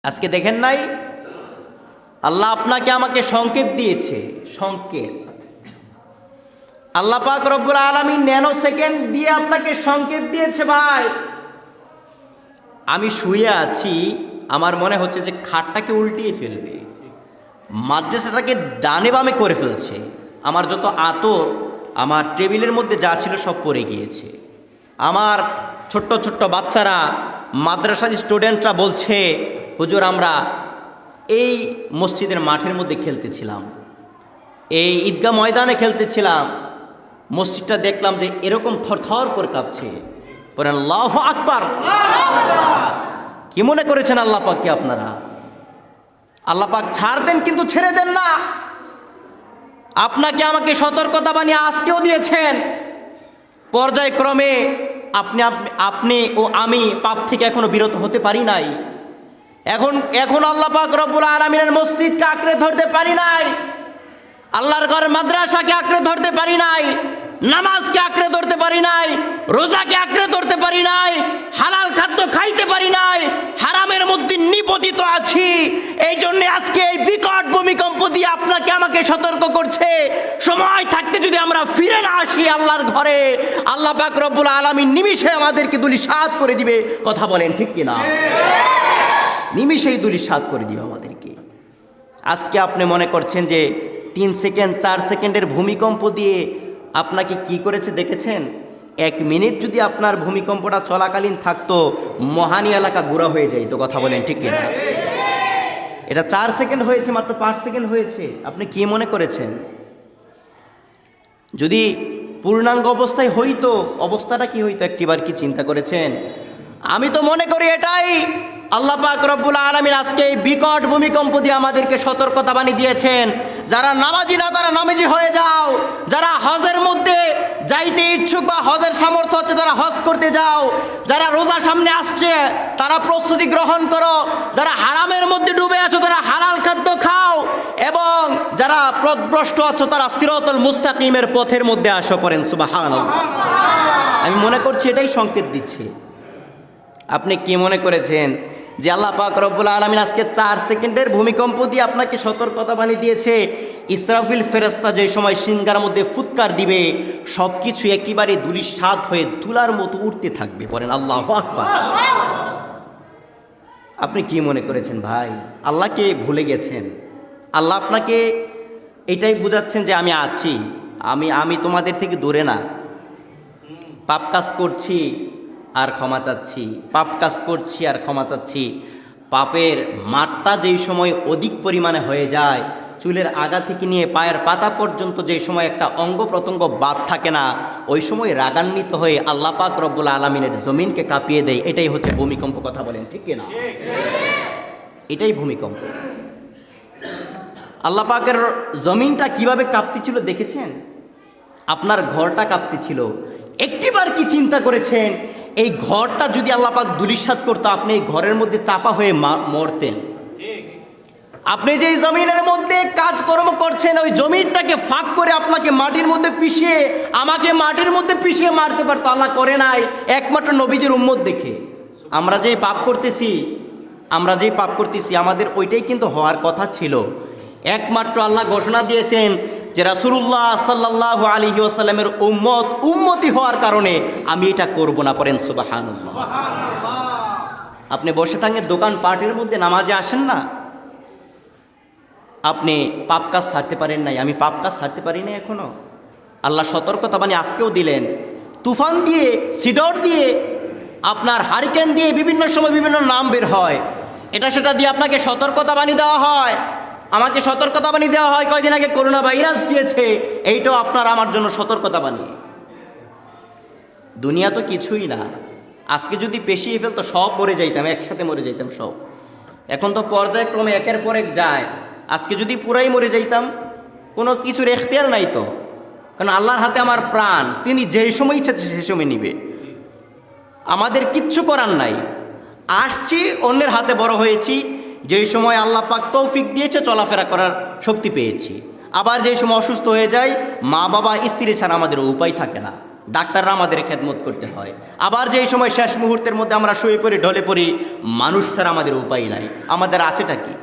আজকে দেখেন নাই আল্লাহ আপনাকে আমাকে সংকেত দিয়েছে। সংকেত আল্লাহ পাক রব্বুল আলামিন ন্যানো সেকেন্ড দিয়ে আপনাকে সংকেত দিয়েছে। ভাই আমি শুয়ে আছি, আমার মনে হচ্ছে যে খাটটাকে উল্টিয়ে ফেলবে, মাদ্রাসাটাকে ডানে বামে করে ফেলছে। আমার যত আতর আমার টেবিলের মধ্যে যা ছিল সব পড়ে গিয়েছে। আমার ছোট্ট ছোট্ট বাচ্চারা, মাদ্রাসার স্টুডেন্টরা বলছে, হুজুর আমরা এই মসজিদের মাঠের মধ্যে খেলতেছিলাম, এই ঈদগাহ ময়দানে খেলতেছিলাম, মসজিদটা দেখলাম যে এরকম থরথর করে কাঁপছে। পরে আল্লাহু আকবার। কি মনে করেছেন আল্লাহ পাককে আপনারা? আল্লাহ পাক ছাড় দেন কিন্তু ছেড়ে দেন না। আপনাকে আমাকে সতর্কতা বানিয়ে আজকেও দিয়েছেন। পর্যায়ক্রমে আপনি ও আমি পাপ থেকে এখনো বিরত হতে পারি নাই। এখন আল্লাহ পাক রব্বুল আলামিনের মসজিদকে আঁকড়ে ধরতে পারি নাই, আল্লাহর ঘর মাদ্রাসাকে আঁকড়ে ধরতে পারি নাই, নামাজকে আঁকড়ে ধরতে পারি নাই, রোজাকে আঁকড়ে ধরতে পারি নাই, হালাল খাদ্য খাইতে পারি নাই, হারামের মধ্যে নিপতিত আছি। এই জন্য আজকে এই বিকট ভূমিকম্প দিয়ে আপনাকে আমাকে সতর্ক করছে, সময় থাকতে যদি আমরা ফিরে না আসি আল্লাহর ঘরে, আল্লাহ পাক রব্বুল আলামিন নিমিষে আমাদেরকে ধূলিসাৎ করে দিবে। কথা বলেন ঠিক কিনা? নিমিষেই ধূলিসাৎ করে দিবে আমাদেরকে। আজকে আপনি মনে করছেন যে 3 সেকেন্ড 4 সেকেন্ডের ভূমিকম্প দিয়ে আপনাকে কি করেছে দেখেছেন? 1 মিনিট যদি আপনার ভূমিকম্পটা চলাকালীন থাকতো, মহানী এলাকা গুঁড়া হয়ে যাইতো। কথা বলেন ঠিক কিনা? এটা 4 সেকেন্ড হয়েছে, মাত্র 5 সেকেন্ড হয়েছে। আপনি কি মনে করেছেন? যদি পূর্ণাঙ্গ অবস্থায় হইতো, অবস্থাটা কি হইতো একটিবার কি চিন্তা করেছেন? আমি তো মনে করি এটাই আল্লাহ পাক রব্বুল আলামিন আজকে এই বিকট ভূমিকম্প দিয়ে আমাদেরকে সতর্কতা বাণী দিয়েছেন। যারা নামাজি না তারা নামাজি হয়ে যাও, যারা হজের মধ্যে যাইতে ইচ্ছুক বা হজের সামর্থ্য হচ্ছে তারা হজ করতে যাও, যারা রোজা সামনে আসছে তারা প্রস্তুতি গ্রহণ করো, যারা হারামের মধ্যে ডুবে আছো তারা হালাল খাদ্য খাও, এবং যারা পথভ্রষ্ট আছো তারা সিরাতুল মুস্তাকিমের পথের মধ্যে আসো। পড়েন সুবহানাল্লাহ। আমি মনে করছি এটাই সংকেত দিচ্ছে। আপনি কি মনে করেছেন যে আল্লাহ পাক রব্বুল আলামিন আজকে 4 সেকেন্ডের ভূমিকম্প দিয়ে আপনাকে সতর্কতা বাণী দিয়েছে? ইসরাফিল ফেরেশতা যে সময় সিংহার মধ্যে ফুৎকার দিবে, সব কিছু একেবারে ধূলিসাৎ হয়ে ধুলার মতো উঠতে থাকবে। বলেন আল্লাহু আকবার। আপনি কি মনে করেছেন ভাই? আল্লাহকে ভুলে গেছেন? আল্লাহ আপনাকে এটাই বোঝাচ্ছেন যে আমি আছি, আমি তোমাদের থেকে দূরে না। পাপ কাজ করছি আর ক্ষমা চাচ্ছি, পাপ কাজ করছি আর ক্ষমা চাচ্ছি। পাপের মাত্রা যেই সময় অধিক পরিমাণে হয়ে যায়, চুলের আগা থেকে নিয়ে পায়ের পাতা পর্যন্ত যেই সময় একটা অঙ্গ প্রত্যঙ্গ বাদ থাকে না, ওই সময় রাগান্বিত হয়ে আল্লাহ পাক রব্বুল আলামিনের জমিনকে কাঁপিয়ে দেয়। এটাই হচ্ছে ভূমিকম্প। কথা বলেন ঠিক কিনা? এটাই ভূমিকম্প। আল্লাহ পাকের জমিনটা কিভাবে কাঁপতেছিল দেখেছেন? আপনার ঘরটা কাঁপতেছিল। একটিবার কি চিন্তা করেছেন এই ঘরটা যদি আল্লাহ পাক ধূলিসাৎ করতো, আপনি এই ঘরের মধ্যে চাপা হয়ে মরতেন? আপনি যে জমিনের মধ্যে কাজকর্ম করছেন, ওই জমিনটাকে ফাঁক করে আপনাকে মাটির মধ্যে পিষিয়ে, আমাকে মাটির মধ্যে পিষিয়ে মারতে পারতো। আল্লাহ করে নাই, একমাত্র নবীজির উম্মত দেখে। আমরা যেই পাপ করতেছি আমাদের ওইটাই কিন্তু হওয়ার কথা ছিল। একমাত্র আল্লাহ ঘোষণা দিয়েছেন যে রাসূলুল্লাহ সাল্লাল্লাহু আলাইহি ওয়াসাল্লামের উম্মতি হওয়ার কারণে আমি এটা করব না। পড়েন সুবহানাল্লাহ। আপনি বসে থাকেন দোকান পাটের মধ্যে, নামাজে আসেন না, আপনি পাপ কাজ ছাড়তে পারেন নাই। আমি পাপ কাজ ছাড়তে পারি না এখনো। আল্লাহ সতর্কতা মানে আজকেও দিলেন। তুফান দিয়ে, সিডর দিয়ে, আপনার হারিকেন দিয়ে বিভিন্ন সময় বিভিন্ন নাম বের হয়, এটা সেটা দিয়ে আপনাকে সতর্কতা বাণী দেওয়া হয়। আমাকে সতর্কতা বাণী দেওয়া হয় কয়দিন আগে করোনা ভাইরাস দিয়েছে, এইটাও আপনার আমার জন্য সতর্কতা বাণী। দুনিয়া তো কিছুই না। আজকে যদি পেশিয়ে ফেলতো সব মরে যাইতাম, একসাথে মরে যাইতাম সব। এখন তো পর্যায়ক্রমে একের পর এক যায়। আজকে যদি পুরাই মরে যাইতাম, কোনো কিছুর এখতিয়ার নাই তো, কারণ আল্লাহর হাতে আমার প্রাণ, তিনি যেই সময় ইচ্ছা সেই সময় নিবে। আমাদের কিচ্ছু করার নাই। আসছি, অন্যের হাতে বড় হয়েছি, যেই সময় আল্লাহ পাক তৌফিক দিয়েছে চলাফেরা করার শক্তি পেয়েছি। আবার যেই সময় অসুস্থ হয়ে যায়, মা বাবা স্ত্রী ছাড়া আমাদের উপায় থাকে না। ডাক্তাররা আমাদের খেদমত করতে হয়। আবার যেই সময় শেষ মুহূর্তের মধ্যে আমরা শুয়ে পড়ি, ঢলে পড়ি, মানুষ ছাড়া আমাদের উপায় নাই। আমাদের আছেটা কি?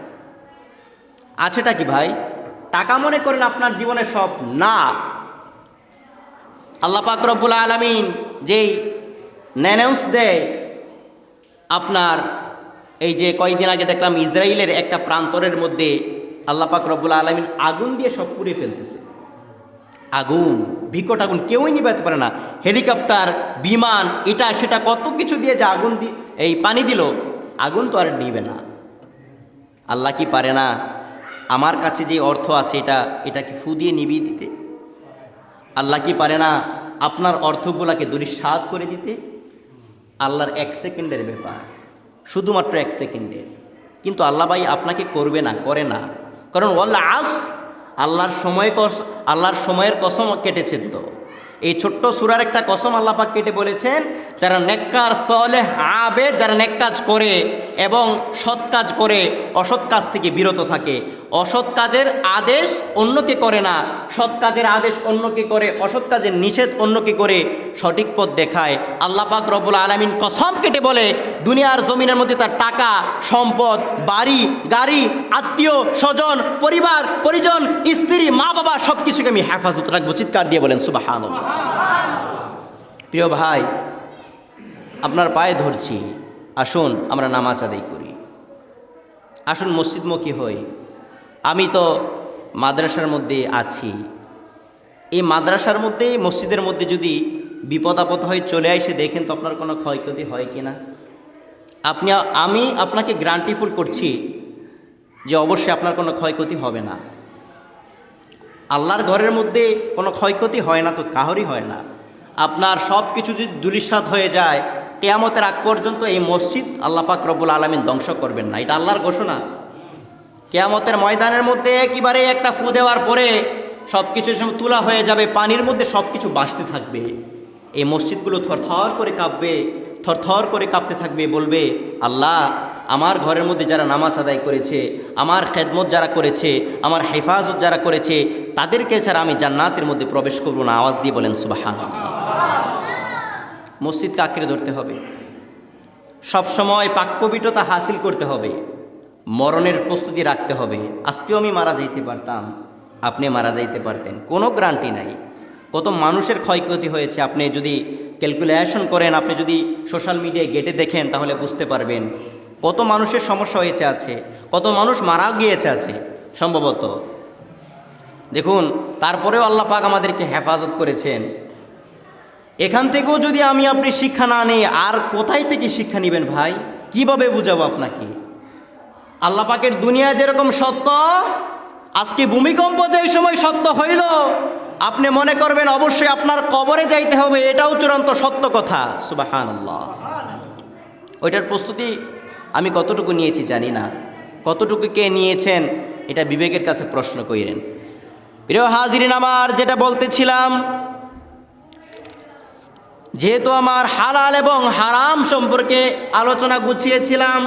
আছেটা কি ভাই? টাকা মনে করেন আপনার জীবনে সব না। আল্লাহ পাক রব্বুল আলামিন যেই অ্যানাউন্স দেয়, আপনার এই যে কয়েকদিন আগে দেখলাম ইসরায়েলের একটা প্রান্তরের মধ্যে আল্লাহ পাক রব্বুল আলামিন আগুন দিয়ে সব পুড়িয়ে ফেলতেছে। আগুন, বিকট আগুন, কেউই নিভাতে পারে না। হেলিকপ্টার, বিমান, এটা সেটা কত কিছু দিয়ে যে আগুন এই পানি দিল, আগুন তো আর নিবে না। আল্লাহ কি পারে না আমার কাছে যে অর্থ আছে এটা কি ফু দিয়ে নিভিয়ে দিতে? আল্লাহ কি পারে না আপনার অর্থগুলাকে দুলিশাত করে দিতে? আল্লাহর 1 সেকেন্ডের ব্যাপার, শুধুমাত্র 1 সেকেন্ডের। কিন্তু আল্লাহ ভাই আপনাকে করবে না, করে না। কারণ আল্লাহর সময়ের কসম কেটেছেন। তো এই ছোট্ট সূরার একটা কসম আল্লাহ পাক কেটে বলেছেন, যারা নেককার সালেহ আবেদ, যারা নেক কাজ করে এবং সৎ কাজ করে, অসৎ কাজ থেকে বিরত থাকে, অসৎ কাজের আদেশ অন্যকে করে না, সৎ কাজের আদেশ অন্যকে করে, অসৎ কাজের নিষেধ অন্যকে করে, সঠিক পথ দেখায়। আল্লাহ পাক রব্বুল আলামিন কসম কেটে বলে, দুনিয়ার জমিনের মধ্যে তার টাকা, সম্পদ, বাড়ি, গাড়ি, আত্মীয় স্বজন, পরিবার পরিজন, স্ত্রী, মা বাবা সব কিছুকে আমি হেফাজত রাখবো। চিৎকার দিয়ে বলেন সুবহানাল্লাহ। প্রিয় ভাই, আপনার পায়ে ধরছি, আসুন আমরা নামাজ আদায় করি, আসুন মসজিদমুখী হই। আমি তো মাদ্রাসার মধ্যে আছি, এই মাদ্রাসার মধ্যে, মসজিদের মধ্যে যদি বিপদ আপদ হয় চলে এসে দেখেন তো আপনার কোনো ক্ষয়ক্ষতি হয় কি না? আমি আপনাকে গ্যারান্টিফুল করছি যে অবশ্যই আপনার কোনো ক্ষয়ক্ষতি হবে না। আল্লাহর ঘরের মধ্যে কোনো ক্ষয়ক্ষতি হয় না তো কাহরই হয় না। আপনার সব কিছু যদি ধূলিসাৎ হয়ে যায়, কিয়ামতের আগ পর্যন্ত এই মসজিদ আল্লাহ পাক রব্বুল আলামিন ধ্বংস করবেন না, এটা আল্লাহর ঘোষণা। কিয়ামতের ময়দানের মধ্যে একেবারে একটা ফু দেওয়ার পরে সব কিছু তুলা হয়ে যাবে, পানির মধ্যে সব কিছু ভাসতে থাকবে। এই মসজিদগুলো থরথর করে কাঁপবে, থরথর করে কাঁপতে থাকবে, বলবে, আল্লাহ আমার ঘরের মধ্যে যারা নামাজ আদায় করেছে, আমার খেদমত যারা করেছে, আমার হেফাজত যারা করেছে, তাদেরকে ছাড়া আমি জান্নাতের মধ্যে প্রবেশ করব না। আওয়াজ দিয়ে বলেন সুবহানাল্লাহ। মসজিদকে আঁকড়ে ধরতে হবে, সবসময় পাক পবিত্রতা হাসিল করতে হবে, মরণের প্রস্তুতি রাখতে হবে। আজকেও আমি মারা যাইতে পারতাম, আপনি মারা যাইতে পারতেন, কোনো গ্যারান্টি নাই। কত মানুষের ক্ষয়ক্ষতি হয়েছে আপনি যদি ক্যালকুলেশন করেন, আপনি যদি সোশ্যাল মিডিয়ায় ঘেঁটে দেখেন তাহলে বুঝতে পারবেন কত মানুষের সমস্যা হয়েছে আছে, কত মানুষ মারা গিয়েছে আছে সম্ভবত। দেখুন, তারপরেও আল্লাহ পাক আমাদেরকে হেফাজত করেছেন। এখান থেকেও যদি আমি আপনি শিক্ষা না নেই, আর কোথায় থেকে শিক্ষা নেবেন ভাই? কিভাবে বুঝাবো আপনাকে? আল্লাহ পাকের দুনিয়া যেরকম সত্য, আজকে ভূমিকম্প যেই সময় সত্য হইল, আপনি মনে করবেন অবশ্যই আপনার কবরে যাইতে হবে, এটাও চূড়ান্ত সত্য কথা। সুবহানাল্লাহ। ওইটার প্রস্তুতি আমি কতটুকু নিয়েছি জানি না, কতটুকু কে নিয়েছেন এটা বিবেকের কাছে প্রশ্ন কইরেন। প্রিয় হাজিরিন, আমার যেটা বলতেছিলাম, যেহেতু আমার হালাল এবং হারাম সম্পর্কে আলোচনা গুছিয়েছিলাম,